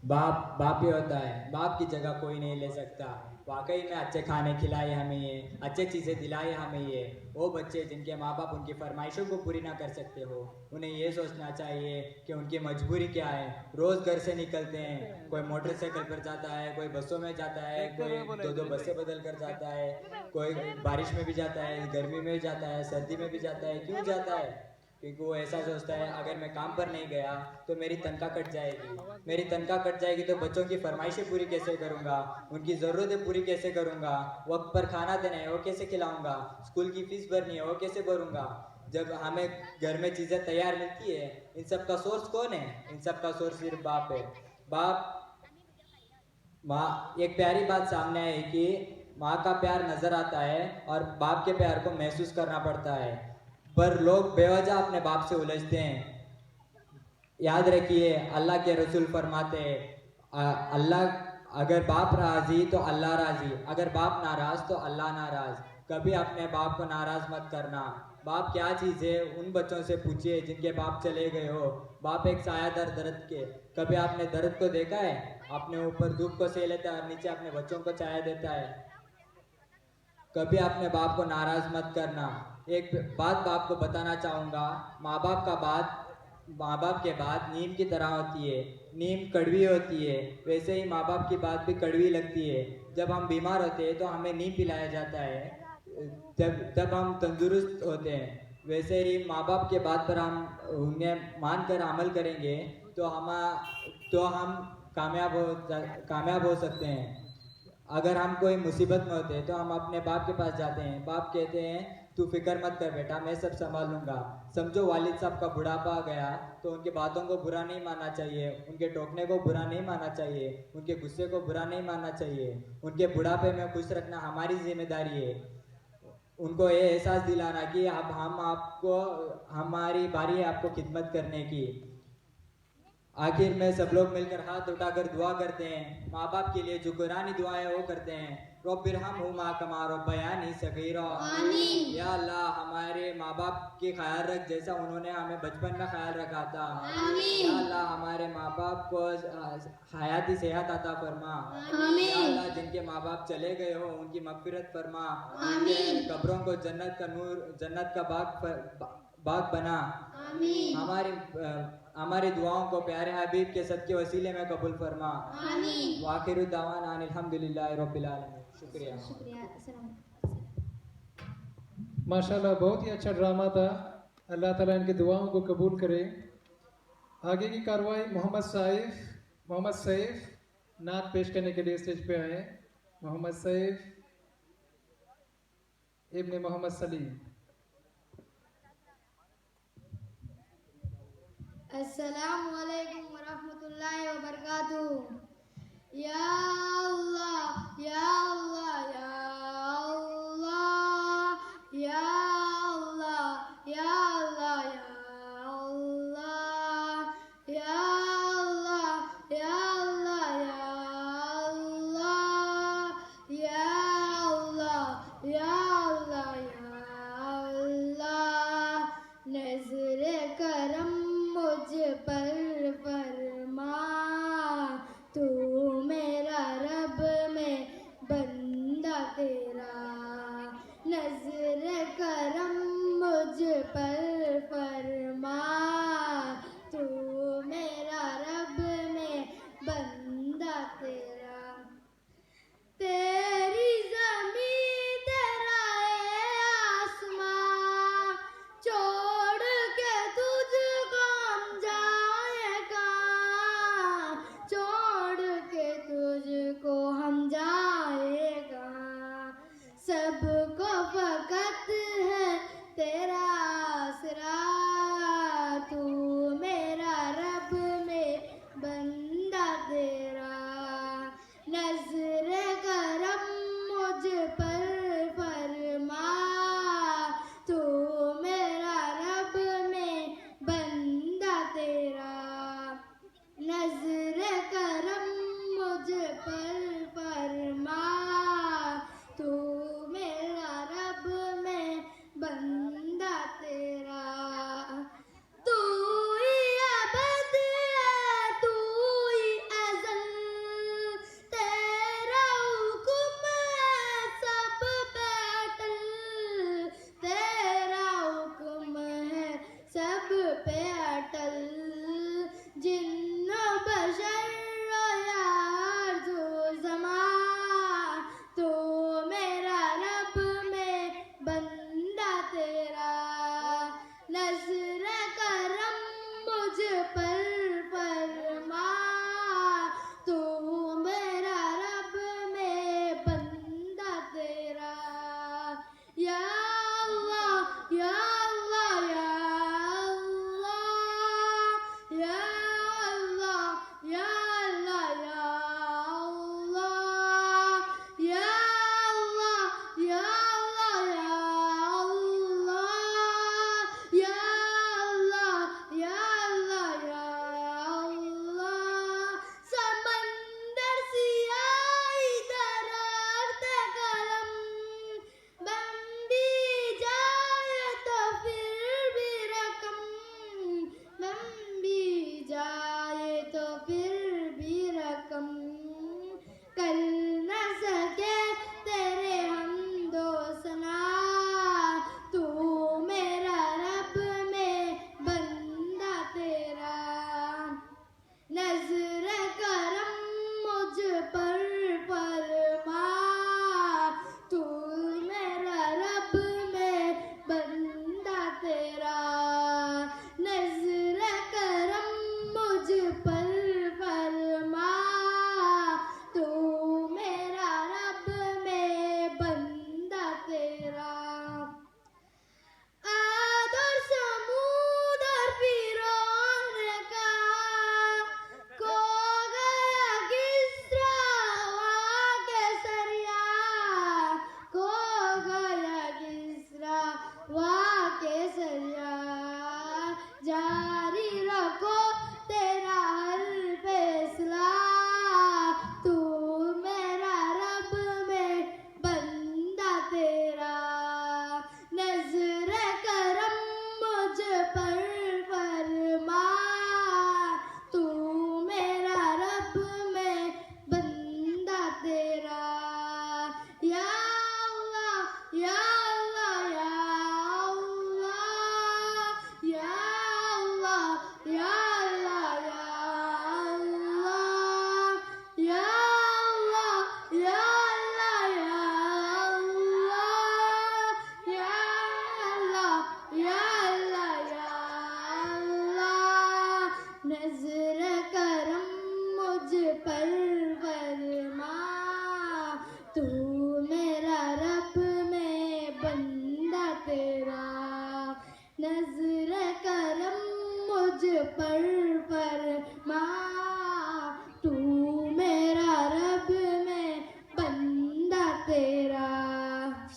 बाप ही होता है, बाप की जगह कोई नहीं ले सकता। वाकई में अच्छे खाने खिलाए हमें ये, अच्छे चीज़ें दिलाए हमें ये। वो बच्चे जिनके माँ बाप उनकी फरमाइशों को पूरी ना कर सकते हो, उन्हें ये सोचना चाहिए कि उनकी मजबूरी क्या है। रोज़ घर से निकलते हैं, कोई मोटरसाइकिल पर जाता है, कोई बसों में जाता है, कोई दो बसें बदल कर जाता है, कोई बारिश में भी जाता है, गर्मी में भी जाता है, सर्दी में भी जाता है। क्यों जाता है? क्योंकि वो ऐसा सोचता है अगर मैं काम पर नहीं गया तो मेरी तनख्वाह कट जाएगी, मेरी तनख्वाह कट जाएगी तो बच्चों की फरमाइशें पूरी कैसे करूँगा, उनकी ज़रूरतें पूरी कैसे करूँगा, वक्त पर खाना देना है वो कैसे खिलाऊँगा, स्कूल की फ़ीस भरनी है वो कैसे भरूँगा। जब हमें घर में चीज़ें तैयार मिलती है, इन सब का सोर्स कौन है? इन सब का सोर्स सिर्फ बाप है। माँ, एक प्यारी बात सामने आई कि माँ का प्यार नज़र आता है और बाप के प्यार को महसूस करना पड़ता है, पर लोग बेवजह अपने बाप से उलझते हैं। याद रखिए, अल्लाह के रसूल फरमाते हैं अल्लाह अगर बाप राजी तो अल्लाह राजी, अगर बाप नाराज तो अल्लाह नाराज। कभी अपने बाप को नाराज मत करना। बाप क्या चीज़ है उन बच्चों से पूछिए जिनके बाप चले गए हो। बाप एक सायादार दर्द के, कभी आपने दर्द को देखा है? अपने ऊपर धूप को सह लेता है और नीचे अपने बच्चों को छाया देता है। कभी अपने बाप को नाराज मत करना। एक बात बाप को बताना चाहूँगा, माँ बाप के बाद नीम की तरह होती है। नीम कड़वी होती है, वैसे ही माँ बाप की बात भी कड़वी लगती है। जब हम बीमार होते हैं तो हमें नीम पिलाया जाता है, जब हम तंदुरुस्त होते हैं। वैसे ही माँ बाप के बात पर हम उन्हें मानकर अमल करेंगे तो हम कामयाब हो सकते हैं। अगर हम कोई मुसीबत में होते हैं तो हम अपने बाप के पास जाते हैं। बाप कहते हैं तू फिक्र मत कर बेटा, मैं सब संभाल लूँगा। समझो वालिद साहब का बुढ़ापा आ गया तो उनकी बातों को बुरा नहीं मानना चाहिए, उनके टोकने को बुरा नहीं मानना चाहिए, उनके गुस्से को बुरा नहीं मानना चाहिए। उनके बुढ़ापे में खुश रखना हमारी जिम्मेदारी है। उनको ये एहसास दिलाना कि अब हमारी बारी है आपको खिदमत करने की। आखिर में सब लोग मिलकर हाथ उठाकर दुआ करते हैं, माँ बाप के लिए जो कुरानी दुआएं वो करते हैं। रब्बिरहम्हुमा कमा रब्बयानी सगीरा। आमीन। या अल्लाह हमारे माँ बाप के ख्याल रख जैसा उन्होंने हमें बचपन में ख्याल रखा था। आमीन। या अल्लाह हमारे माँ बाप को हयाती सेहत अता फरमा। आमीन। या अल्लाह जिनके माँ बाप चले गए हो उनकी मगफिरत फरमा। आमीन। कब्रों को जन्नत का नूर, जन्नत का बाग बना। आमीन हमारी दुआओं को प्यारे हबीब के सदके वसीले में कबूल फरमा। आमीन। वाखिरु दावाना अल्हम्दुलिल्लाहि रब्बिल आलमीन। शुक्रिया। शुक्रिया। अस्सलाम। माशाल्लाह बहुत ही अच्छा ड्रामा था। अल्लाह ताला इनकी दुआओं को कबूल करे। आगे की कार्रवाई मोहम्मद सैफ नात पेश करने के लिए स्टेज पे आए। मोहम्मद सैफ इब्ने मोहम्मद सलीम। अस्सलामु अलैकुम वरहमतुल्लाहि वबरकातुहू। या अल्लाह या अल्लाह या अल्लाह या अल्लाह या अल्लाह या अल्लाह या अल्लाह या अल्लाह या अल्लाह या अल्लाह नज़्र करम मुझ पर फरमा तू मेरा रब में बंदा तेरा नज़्र करम मुझ पर फरमा तू मेरा रब में बंदा तेरा तेरी ज़मीं तेरा आसमां छोड़ के तुझको हम जाए नजर करम मुझ पर फरमा, तू मेरा रब मैं बंदा तेरा। नजर करम मुझ पर फरमा, तू मेरा रब मैं बंदा तेरा।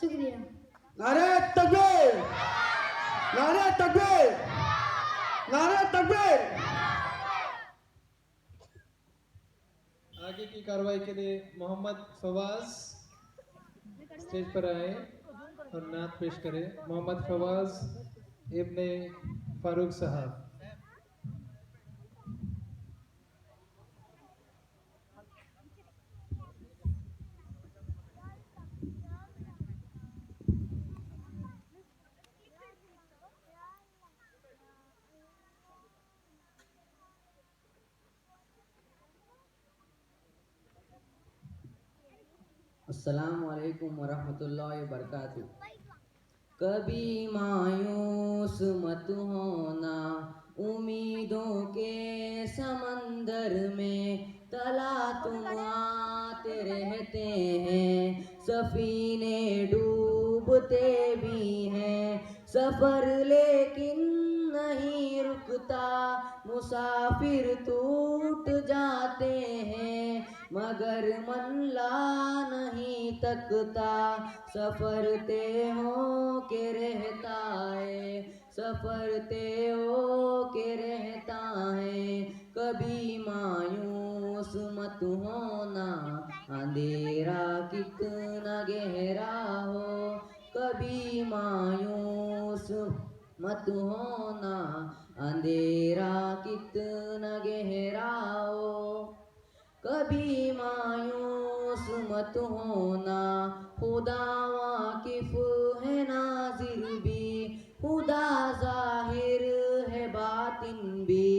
शुक्रिया। नारे तकबीर, नारे तकबीर, नारे तकबीर। आगे की कार्रवाई के लिए मोहम्मद फवाज स्टेज पर आए और नात पेश करें। मोहम्मद फवाज इब्ने फारूक साहब। अस्सलामु अलैकुम वरहमतुल्लाहि वबरकातुहू। कभी मायूस मत होना, उम्मीदों के समंदर में तला तुम आते रहते हैं। सफीने डूबते भी हैं, सफर लेकिन नहीं रुकता। मुसाफिर टूट जाते हैं, मगर मनला नहीं तकता। सफर ते हो के रहता है, सफर ते हो के रहता है। कभी मायूस मत होना, अंधेरा कितना गहरा हो। कभी मायूस मत होना, अंधेरा कितना गहरा हो। कभी मायूस मत होना, खुदा वाकिफ है नाजिर भी, खुदा जाहिर है बातिन भी।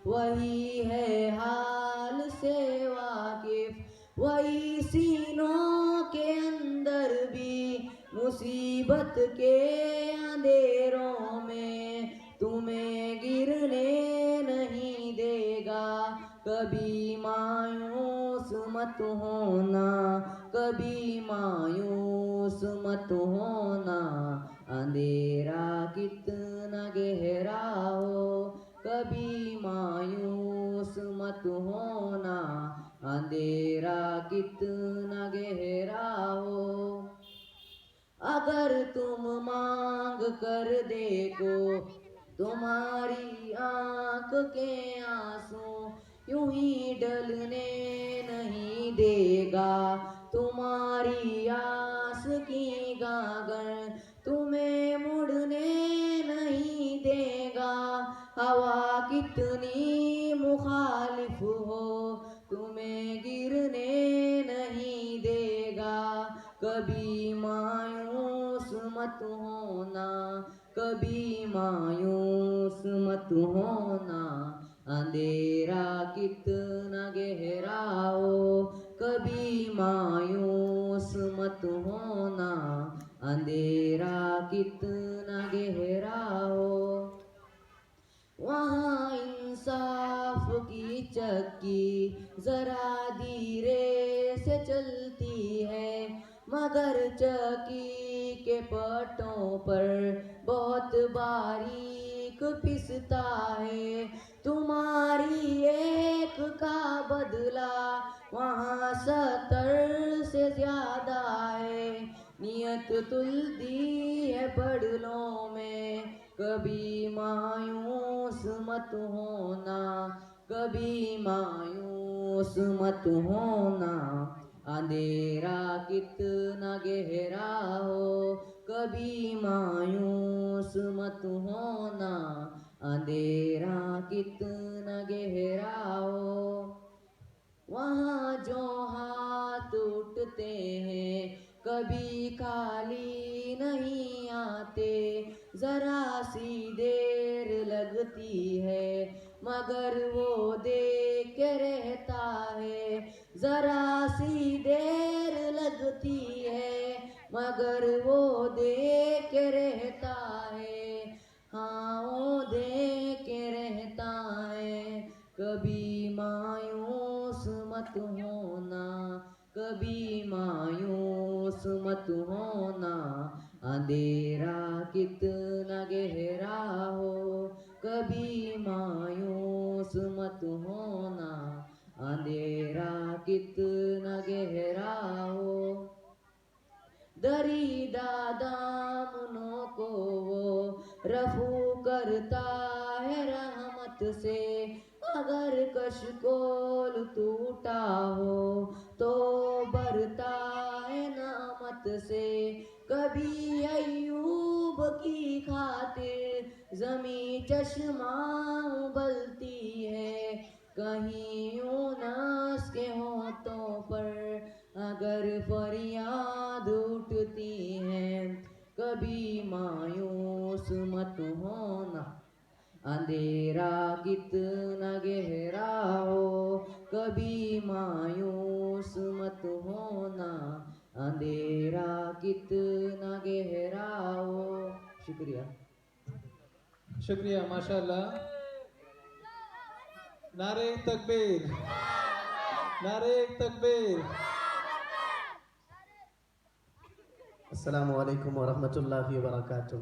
वही है हाल से वाकिफ, वही सीनों के अंदर भी। मुसीबत के अंधेरों में तुम्हें गिरने नहीं देगा। कभी मायूस मत होना, कभी मायूस मत होना, अंधेरा कितना गहरा हो। कभी मायूस मत होना, अंधेरा कितना गहरा हो। अगर तुम मांग कर देखो, तुम्हारी आंख के आंसू यूं ही डलने नहीं देगा। तुम्हारी आस की गागर तुम्हें मुड़ने नहीं देगा। हवा कितनी मुखालिफ हो, तुम्हें गिरने नहीं देगा। कभी मायूस मत होना, कभी मायूस मत होना, अंधेरा कितना गहरा हो। कभी मायूस मत होना, अंधेरा कितना गहरा हो। वहाँ इंसाफ की चक्की जरा धीरे से चलती है, मगर चक्की के पटों पर बहुत बारीक पिसता है। तुम्हारी एक का बदला वहाँ 70 से ज्यादा है। नियत तुलती है बदलों में, कभी मायूस मत होना, कभी मायूस मत होना, अंधेरा कितना गहरा हो। कभी मायूस मत होना, अंधेरा कितना गहरा हो। वहाँ जो हाथ उठते हैं कभी खाली नहीं आते। जरा सी देर लगती है मगर वो देख के रहता है। जरा सी देर लगती है मगर वो देख के रहता है। हाँ वो देख के रहता है। मत होना, कभी मायूस मत होना, अंधेरा कितना गहरा हो, कभी मायूस मत होना, अंधेरा कितना गहरा हो। दरीदा दामनों को वो रफू करता है रहमत से, अगर कशकोल टूटा हो तो भरता है नामत से। कभी अय्यूब की खातिर जमी चश्मा उबलती है, कहीं यूनुस के होठों पर अगर फरियाद उठती है। कभी मायूस मत होना, अंधेरा कितना गहरा हो, कभी मायूस मत होना, अंधेरा कितना गहरा हो। शुक्रिया। शुक्रिया, माशाल्लाह। नारे तकबीर, नारे तकबीर। अस्सलामु अलैकुम वरहमतुल्लाहि वबरकातुह।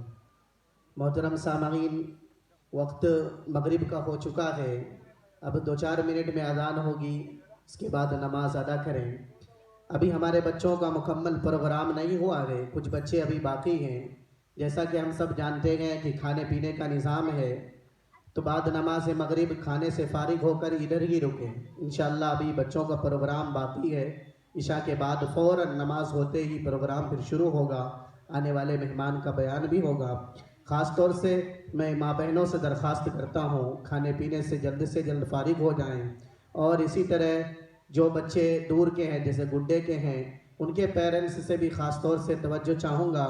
मोहतरम सामईन, वक्त मगरिब का हो चुका है। अब 2-4 मिनट में अजान होगी, इसके बाद नमाज अदा करें। अभी हमारे बच्चों का मुकम्मल प्रोग्राम नहीं हुआ है, कुछ बच्चे अभी बाकी हैं। जैसा कि हम सब जानते हैं कि खाने पीने का निज़ाम है, तो बाद नमाज मगरिब खाने से फारिग होकर इधर ही रुकें। इंशाअल्लाह अभी बच्चों का प्रोग्राम बाकी है। इशा के बाद फ़ौरन नमाज होते ही प्रोग्राम फिर शुरू होगा, आने वाले मेहमान का बयान भी होगा। ख़ास तौर से मैं माँ बहनों से दरख्वास्त करता हूँ, खाने पीने से जल्द फारिग हो जाएं। और इसी तरह जो बच्चे दूर के हैं, जैसे गुड्डे के हैं, उनके पेरेंट्स से भी ख़ास तौर से तवज्जो चाहूँगा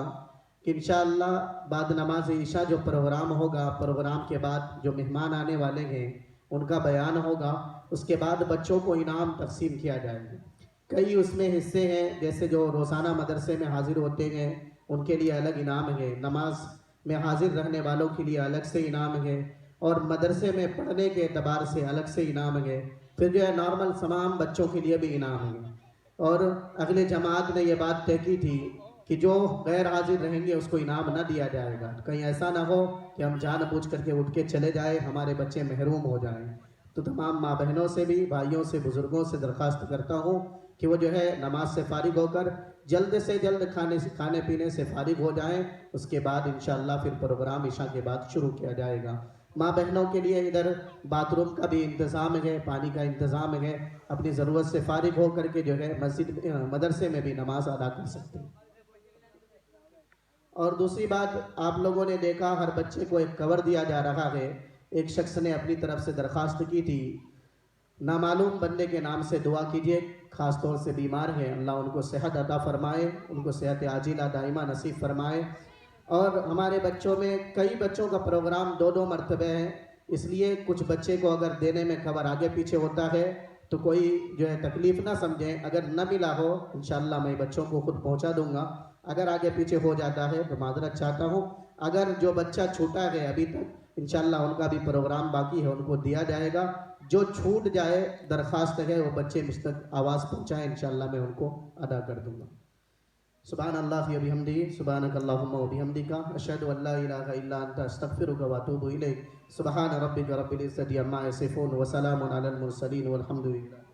कि इंशाअल्लाह बाद नमाज ईशा जो प्रोग्राम होगा, प्रोग्राम के बाद जो मेहमान आने वाले हैं उनका बयान होगा, उसके बाद बच्चों को इनाम तकसीम किया जाएगा। कई उसमें हिस्से हैं, जैसे जो रोज़ाना मदरसे में हाजिर होते हैं उनके लिए अलग इनाम है, नमाज में हाजिर रहने वालों के लिए अलग से इनाम है, और मदरसे में पढ़ने के एतबार से अलग से इनाम है। फिर जो है नॉर्मल तमाम बच्चों के लिए भी इनाम है। और अगले जमात ने यह बात तय की थी कि जो गैर हाजिर रहेंगे उसको इनाम न दिया जाएगा। कहीं ऐसा ना हो कि हम जानबूझ करके उठ के चले जाए, हमारे बच्चे महरूम हो जाएं। तो तमाम माँ बहनों से भी, भाइयों से, बुज़ुर्गों से दरख्वास्त करता हूँ कि वो जो है नमाज से फारिग होकर जल्द से जल्द खाने पीने से फारिग हो जाएं। उसके बाद इंशाअल्लाह फिर प्रोग्राम इशा के बाद शुरू किया जाएगा। माँ बहनों के लिए इधर बाथरूम का भी इंतज़ाम है, पानी का इंतज़ाम है, अपनी ज़रूरत से फारिग हो करके जो है मस्जिद मदरसे में भी नमाज अदा कर सकते हैं। और दूसरी बात, आप लोगों ने देखा हर बच्चे को एक कवर दिया जा रहा है। एक शख्स ने अपनी तरफ से दरख्वास्त की थी, नामालूम बंदे के नाम से दुआ कीजिए, ख़ास तौर से बीमार हैं, अल्लाह उनको सेहत अता फ़रमाए, उनको सेहत आजिला दाइमा नसीब फ़रमाए। और हमारे बच्चों में कई बच्चों का प्रोग्राम 2-2 मरतबे है, इसलिए कुछ बच्चे को अगर देने में खबर आगे पीछे होता है तो कोई जो है तकलीफ़ ना समझें। अगर न मिला हो इंशाअल्लाह मैं बच्चों को खुद पहुंचा दूंगा। अगर आगे पीछे हो जाता है तो माजरत चाहता हूँ। अगर जो बच्चा छूटा है अभी तक, इंशाअल्लाह उनका भी प्रोग्राम बाकी है, उनको दिया जाएगा। जो छूट जाए दरख्वास्त है वो बच्चे मुझ तक आवाज़ पहुँचाएँ, इंशाअल्लाह मैं उनको अदा कर दूँगा। सुभान अल्लाह व बिहम्दिही, सुभानक अल्लाहुम्मा व बिहम्दिका, अशहदु अल्ला इलाहा इल्ला अंता, अस्तगफिरुका व अतूबु इलैक। सुभान रब्बिका रब्बिल इज़्ज़ति अम्मा यसिफून व सलामुन अलल मुरसलीन वल्हम्दुलिल्लाह।